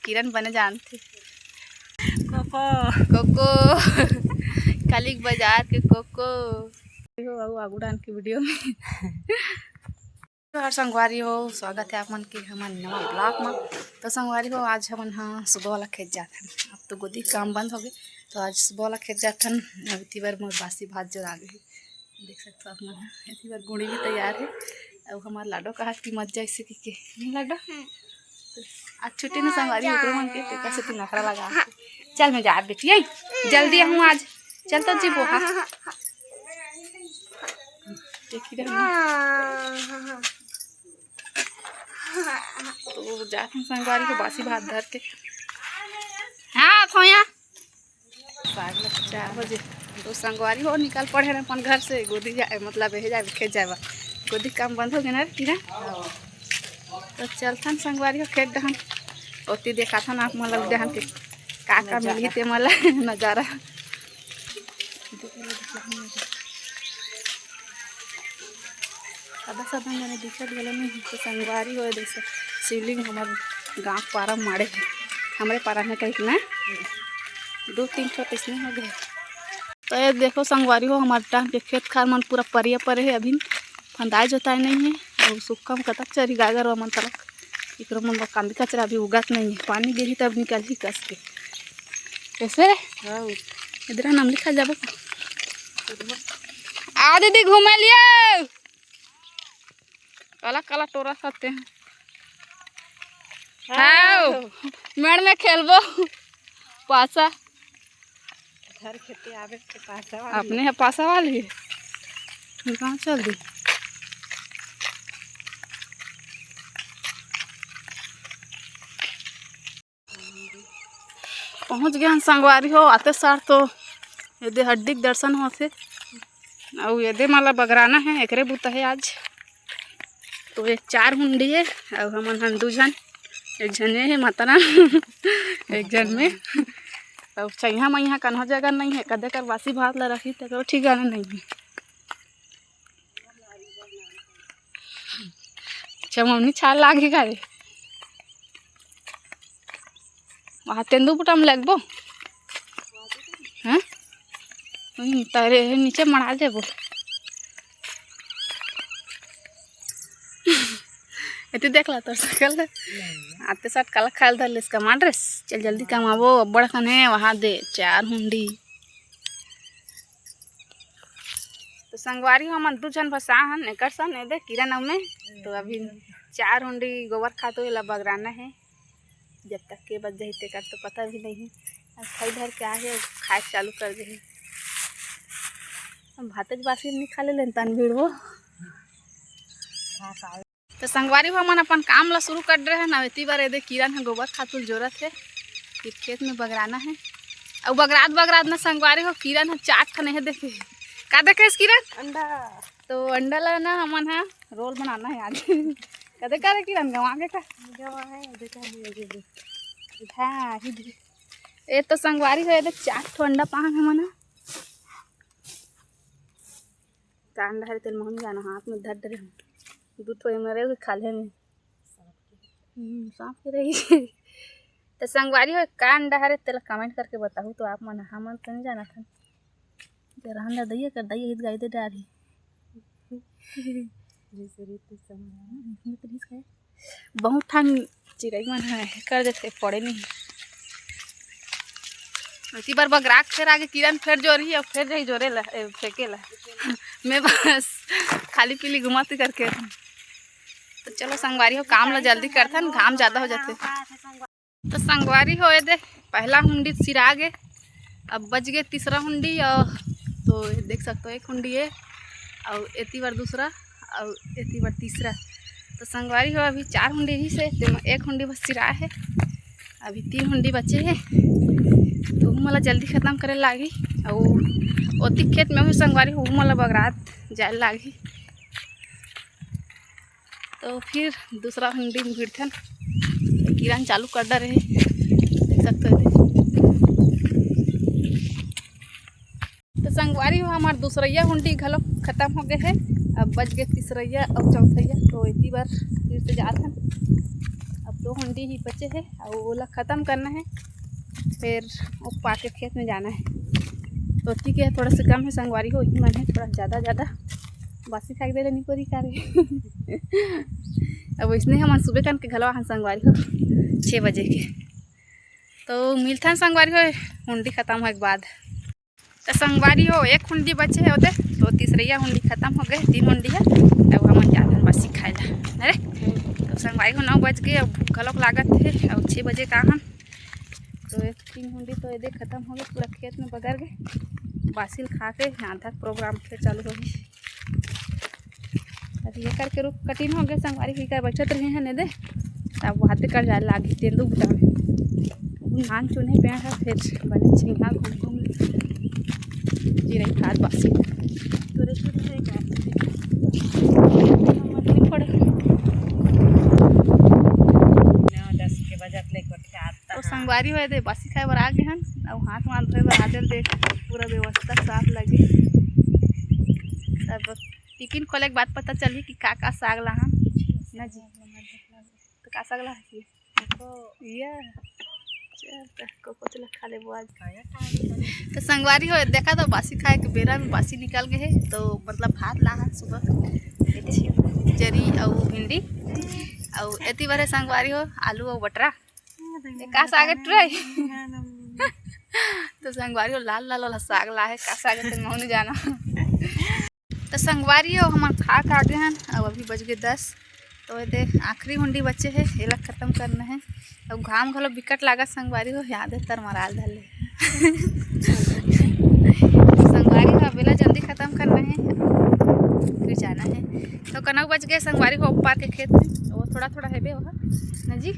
किरण बने जानते cocoa cocoa खाली बाजार के कोको आगुड़ान की वीडियो में हर संगवारी हो स्वागत है आप मन के हमारे नवा ब्लॉग में। तो संगवारी हो आज हम हाँ सुबह वाला खेत जाते हैं। अब तो गोदी काम बंद हो गए तो आज सुबह वाला खेत जाते हैं। अब इतनी बार मोर बासी भात जो आ गई देख सकते हो आप मन। इतनी बार गुड़ी भी तैयार है। अब हमारे लाडो का हाथ की मज्जा इससे की नहीं लाडो तो आज छुट्टी में संगवारी हो मन के टेका से तू नखरा लगा चल मैं जा बेटी जल्दी हूँ आज चल तो जी वो हाँ तो जाते हैं संगवारी को बासी भात धर के। हाँ खोया 4 बजे तो संगवारी हो निकाल पड़े अपन घर से गोदी जाए मतलब यही जाए खेत जाए गोदी काम बंद हो गया ना टीरा तो चलथन संगवारी हो खेत दहन ओती देखा था ना मतलब दहन के का मिली ते मला नज़ारा सादा सादा मैंने दिखत गला नहीं तो संगवारी हो जैसे शिवलिंग हमारे गाँव पारा मारे है हमारे पारा में कहीं ना 2-3 ठो इसमें हो गए। तो ये देखो संगवारी हो हमारे टाइम के खेत खार मन पूरा परिया परे है अभी फंदाई जोताई नहीं है और सूखा में कतक चरी गागर व मन तलक एक मन कांदी कचरा अभी उगत नहीं है पानी गिरी तब निकल ही कस के कैसे इधर नाम लिखा जाबो आ दीदी घूमे लिए काला काला टोरा खाते हैं हाँ मेड़ में खेलबो पासा घर खेते आवे के पासा अपने है पासा वाली कहाँ चल दी पहुँच गए हम संगवारी हो आते सार तो यदि हड्डी दर्शन होते और यदि माला बगराना है एकरे बुता है आज तो ये 4 हुंडी है और हम 2 जन एक जने है माताना एक जन में अब चाहिए मैं यहाँ कन्हा जगह नहीं है कदे कर बासी भात ला रखी तो ठिकाना नहीं है। अच्छा मम्मी छाल लागेगा रे वहाँ तेंदू बुटा में लगबो हैं तारे नीचे मरा देबो इतनी देख ला तो सकल आते साथ काला खाल धर इसका मान रे चल जल्दी काम आवो बड़ा खन है वहाँ दे 4 हुंडी तो संगवारी हम 2 जन फसा हन एकर सन दे किरण में तो अभी 4 हुंडी गोबर खातो ला बगराना है जब तक के बच जाते कर तो पता भी नहीं है खाई धर के आए खाए चालू कर दे भाते बासी नहीं खा ले तन भीड़ वो तो संगवारी हो मन अपन काम ला शुरू कर रहे हैं ना इतनी बार दे किरण है गोबर खातुल जरूरत है फिर खेत में बगराना है और बगरात ना संगवारी हो किरण है 4 खने है देखे का देखे इस किरण अंडा तो अंडा लाना हमन है रोल बनाना है आज कदे का रे किरण गवा के का गवा है देखा हाँ ये तो संगवारी हो दे 4 ठो अंडा पान हमन अंडा है तेल मोहन जाना हाथ में धर दे 2 ठो मरे खाले में सांप के रही तो संगवारी हो का अंडा है तेल कमेंट करके बताऊँ तो आप मन हमन तो नहीं जाना था जरा अंडा दैया कर दैया हित गाय दे डाली बहुत ठन चिड़ई मन है कर देते पड़े नहीं इसी बार बगराक फिर आगे किरण फिर जोरी और फिर रही जोरे ला फेंके ला मैं बस खाली पीली घुमाती करके तो चलो संगवारी हो काम ला जल्दी करता न घाम ज़्यादा हो जाते तो संगवारी हो दे पहला हुंडी सिरा गए अब बच गए 3रा हुंडी और तो देख सकते हो 1 हुंडी है और इतनी बार 2रा और इतनी बार 3रा तो संगवारी हो अभी 4 हुंडी ही से 1 हुंडी बस सिरा है अभी 3 हुंडी बचे है तो मला जल्दी ख़त्म करे लागी और ओती खेत में भी संगवारी हो मला बगरात जाए लागी तो फिर 2रा हुंडी में भिड़थन किरण चालू कर रहे देख सकते हो तो संगवारी हो हमार 2रा हुंडी घलो खत्म हो गए है अब बच गए 3रा और 4था तो इतनी बार फिर से जाथन अब 2 हुंडी ही बचे है और ओला ख़त्म करना है, फिर वो पाके खेत में जाना है। तो ठीक है, थोड़ा सा कम है संगवारी हो ही मन है थोड़ा ज़्यादा बासी खाई दे नहीं पूरी करे। अब इसने हम सुबह कर के घलवा हम संगवारी हो 6 बजे के, तो मिलता है संगवारी हो हुंडी ख़त्म होने के बाद। तो संगवारी हो 1 हुंडी बचे है होते, तो तीसरिया हुंडी ख़त्म हो गए, 3 हुंडी है। अब हम जाते हैं बासी खाए ला। अरे तो संगवारी हो 9 बज गए, अब भूख लोग लागत है और 6 बजे का हम तो 3 हुंडी तो ये ख़त्म हो गए, पूरा खेत में बगर गए। बासिल खा के आधा प्रोग्राम फिर चालू होगी। अब ये करके रुक कठिन हो गए संगवारी ही कर बचत रहे हैं ने दे, अब वहाँ पे कर जाए लागे तेंदू बुटा में नान चुने पे है, फिर बने छिंगा घूम जी रही खाद बासी तो पड़े 9-10 के बजे लेके आता तो संगवारी हो दे बासी खाए बर आ गए हन और हाथ वाथ धोए बर आदर देख पूरा व्यवस्था साफ लगे। तब टिफिन खोले के बाद पता चली कि का साग ला हम ना जी, तो का साग ला है ये को चला खा ले वो आज। तो संगवारी हो देखा तो बासी खाए के बेरा में बासी निकल गए है, तो मतलब भात ला है सुबह जरी और भिंडी और एती बारे संगवारी हो आलू और बटरा का साग ट्राई। तो संगवारी हो लाल लाल वाला साग ला है, का साग तो नहीं जाना। तो संगवारी हो हम खा गए हैं, अब अभी बज गए 10, तो ये आखिरी हुंडी बच्चे है ये ला ख़त्म करना है। अब घाम घलो बिकट लागत संगवारी हो याद है तरमराल धले। संगवारी हो बेला जल्दी ख़त्म करना है फिर जाना है। तो कनक बच गए संगवारी हो ऊपर के खेत में, वो थोड़ा है बे वहाँ ना जी,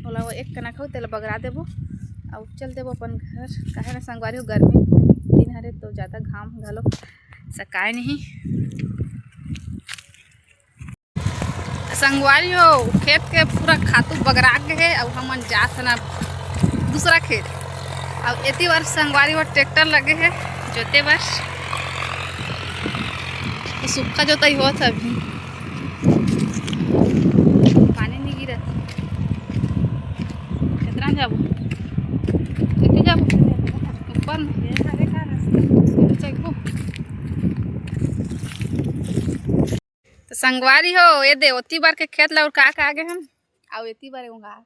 बोला वो 1 कनक हो तेल बगरा देबो और चल देबो अपन घर। कहे ना संगवारी हो गर्मी दिन हरे तो ज़्यादा घाम घलो सकाए नहीं। संगवारी हो खेत के पूरा खातू बगरा के है और हम जात ना दूसरा खेत। अब एती बार संगवारी हो ट्रैक्टर लगे है जोते बार, तो सूखा जोताई हो था अभी पानी नहीं गिरा। कितना जाबो कितने जाबो ऊपर में तो संगवारी हो ये दे ओती बार के खेत ला और का आगे हम आउ एती बार उंगा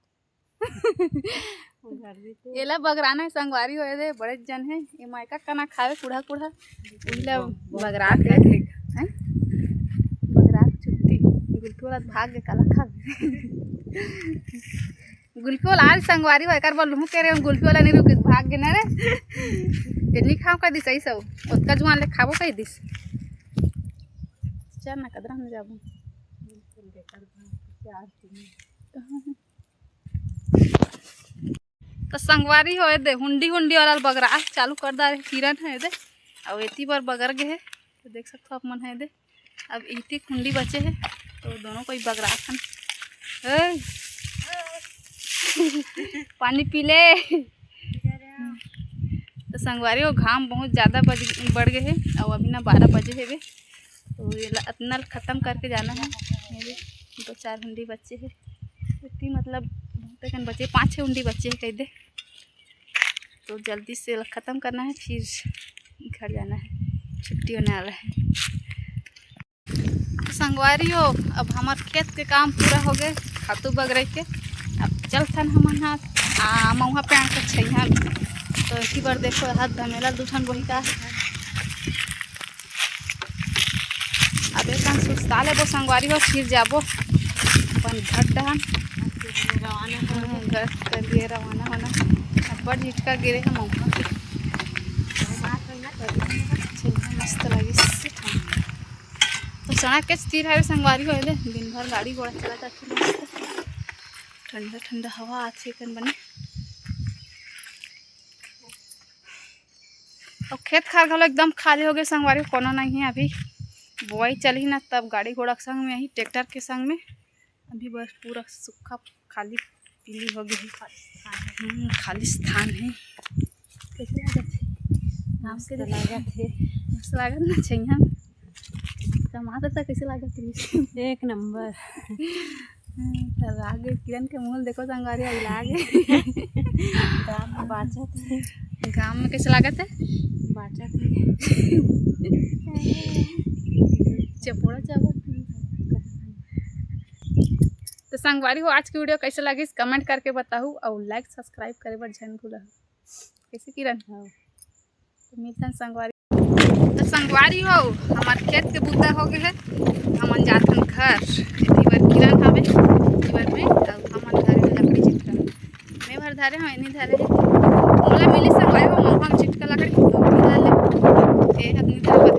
एला बगराना है संगवारी हो ये दे बड़े जन है ये मायका कना खावे कुड़ा उला बगरा के हैं बगरा छुट्टी गुलकी वाला भाग के काला खा गुलकी वाला आज संगवारी हो एकर बोल के रे गुलकी वाला नहीं रुक भाग के ना रे ये नहीं खाओ का दिस ऐसा ओतका जुआन ले खाबो कई दिस चल ना कदरा में जाबो। तो संगवारी हो दे हुंडी वाला बगरा चालू कर दा किरण है दे और एती बार बगर गए है, तो देख सकते हो आप मन है दे। अब इतनी हुंडी बचे है तो दोनों कोई बगरा खन पानी पी ले। तो संगवारी हो घाम बहुत ज़्यादा बढ़ गए है और अभी ना 12 बजे है, तो ये अपना ख़त्म करके जाना है। मेरे 2-4 हुंडी बच्चे है, इतनी मतलब बहुत कन बचे 5-6 हुंडी बच्चे है कह दे, तो जल्दी से ख़त्म करना है फिर घर जाना है, छुट्टी होने वाला है। तो संगवारी हो अब हमारे खेत के काम पूरा हो गए खातू बगरे के, अब चलथन हम हाथ मऊहा पे आकर छैया में। तो इसी बार देखो हाथ धमेला दूठन वही का अब एक सुस्ता ले वो संगवारी हो फिर जाबो अपन घर डहन घर कर लिए रवाना होना। बड़ झिटका गिरे है मऊहा मस्त लगी। तो सड़क के स्थिर है संगवारी हो दिन भर गाड़ी घोड़ा चला जाती मस्त ठंडा ठंडा हवा आती कन बने। और खेत खार घलो एकदम खाली हो गए संगवारी कोनो नहीं है, अभी बुआई चली ना तब गाड़ी घोड़ा के संग में ही ट्रैक्टर के संग में अभी बस पूरा सूखा खाली पीली हो गई खाली स्थान है। कैसे लागत है मस्त लागत ना छैया टमाटर तो कैसे लागत है 1 नंबर। तो आगे किरण के मुँह देखो संगवारी हो लागे दाम बाचत है, गाँव में कैसे लागत है बाचत है। चपोड़ा चावल। तो संगवारी हो आज की वीडियो कैसे लगी कमेंट करके बताऊँ और लाइक सब्सक्राइब करे पर झन भूला कैसे किरण तो मिलता है संगवारी। तो संगवारी हो हमारे खेत के बुद्धा हो गए है हमन जाथन घर इतनी बार किरण हवे इतनी बार में और हमन धरे लकड़ी चिटका मैं भर धरे हूँ इन्हीं धरे मोला मिली संगवारी हो महुआ में चिटका लकड़ी ए आदमी धरे